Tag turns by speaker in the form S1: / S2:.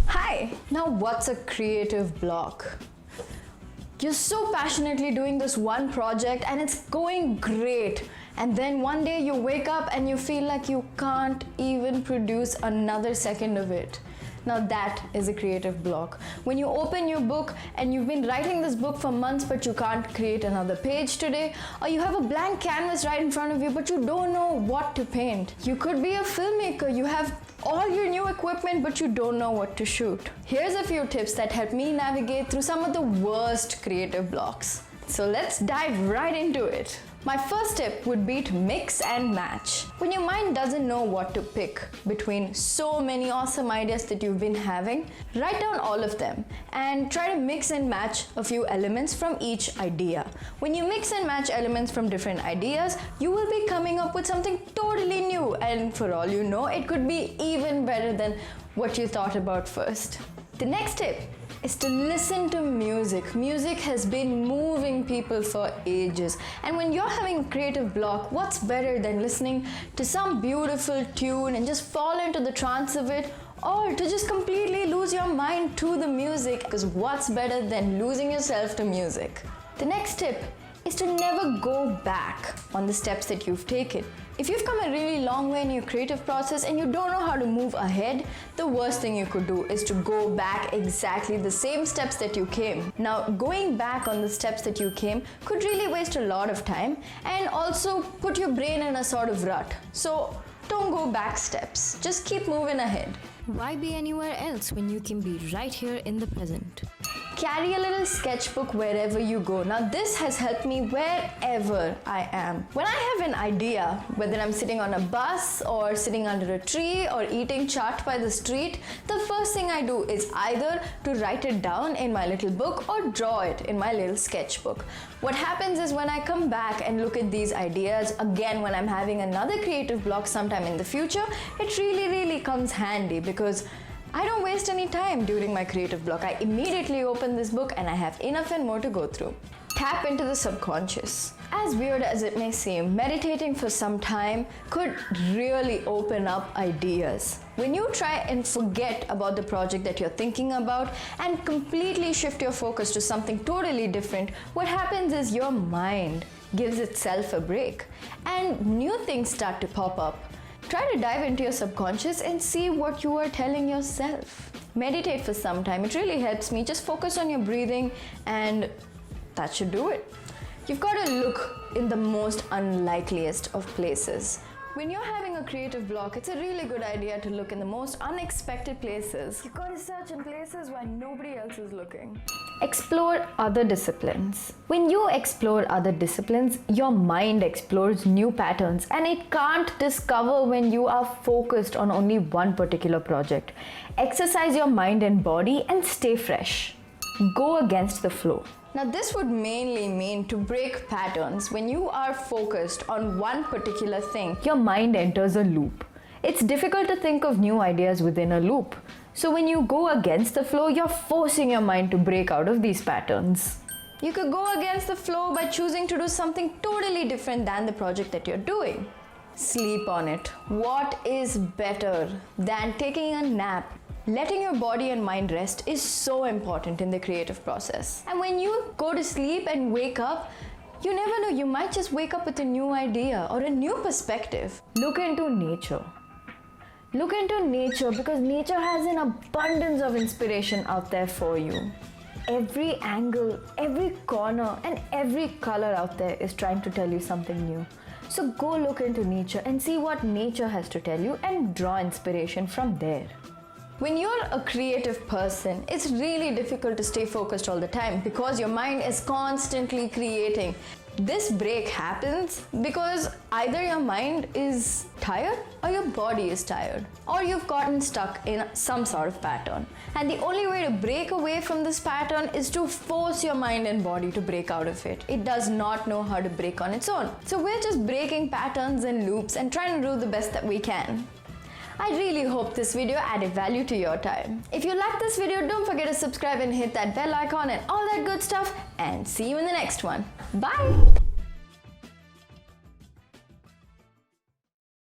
S1: Hi! Now what's a creative block? You're so passionately doing this one project and it's going great, and then one day you wake up and you feel like you can't even produce another second of it. Now that is a creative block. When you open your book and you've been writing this book for months but you can't create another page today, or you have a blank canvas right in front of you but you don't know what to paint. You could be a filmmaker, you have all your new equipment but you don't know what to shoot. Here's a few tips that help me navigate through some of the worst creative blocks. So let's dive right into it. My first tip would be to mix and match. When your mind doesn't know what to pick between so many awesome ideas that you've been having, write down all of them and try to mix and match a few elements from each idea. When you mix and match elements from different ideas, you will be coming up with something totally new, and for all you know, it could be even better than what you thought about first. The next tip is to listen to music. Music has been moving people for ages, and when you're having a creative block, what's better than listening to some beautiful tune and just fall into the trance of it, or to just completely lose your mind to the music? Because what's better than losing yourself to music? The next tip is to never go back on the steps that you've taken. If you've come a really long way in your creative process and you don't know how to move ahead, the worst thing you could do is to go back exactly the same steps that you came. Now, going back on the steps that you came could really waste a lot of time and also put your brain in a sort of rut. So don't go back steps, just keep moving ahead.
S2: Why be anywhere else when you can be right here in the present?
S1: Carry a little sketchbook wherever you go. Now this has helped me wherever I am. When I have an idea, whether I'm sitting on a bus or sitting under a tree or eating chaat by the street, the first thing I do is either to write it down in my little book or draw it in my little sketchbook. What happens is when I come back and look at these ideas again when I'm having another creative block sometime in the future, it really comes handy because I don't waste any time during my creative block. I immediately open this book and I have enough and more to go through. Tap into the subconscious. As weird as it may seem, meditating for some time could really open up ideas. When you try and forget about the project that you're thinking about and completely shift your focus to something totally different, what happens is your mind gives itself a break and new things start to pop up. Try to dive into your subconscious and see what you are telling yourself. Meditate for some time. It really helps me. Just focus on your breathing and that should do it. You've got to look in the most unlikeliest of places. When you're having a creative block, it's a really good idea to look in the most unexpected places. You've got to search in places where nobody else is looking. Explore other disciplines. When you explore other disciplines, your mind explores new patterns, and it can't discover when you are focused on only one particular project. Exercise your mind and body and stay fresh. Go against the flow. Now this would mainly mean to break patterns. When you are focused on one particular thing, your mind enters a loop. It's difficult to think of new ideas within a loop. So when you go against the flow, you're forcing your mind to break out of these patterns. You could go against the flow by choosing to do something totally different than the project that you're doing. Sleep on it. What is better than taking a nap? Letting your body and mind rest is so important in the creative process. And when you go to sleep and wake up, you never know, you might just wake up with a new idea or a new perspective. Look into nature. Look into nature because nature has an abundance of inspiration out there for you. Every angle, every corner, and every color out there is trying to tell you something new. So go look into nature and see what nature has to tell you and draw inspiration from there. When you're a creative person, it's really difficult to stay focused all the time because your mind is constantly creating. This break happens because either your mind is tired or your body is tired, or you've gotten stuck in some sort of pattern. And the only way to break away from this pattern is to force your mind and body to break out of it. It does not know how to break on its own. So we're just breaking patterns and loops and trying to do the best that we can. I really hope this video added value to your time. If you like this video, don't forget to subscribe and hit that bell icon and all that good stuff, and see you in the next one. Bye!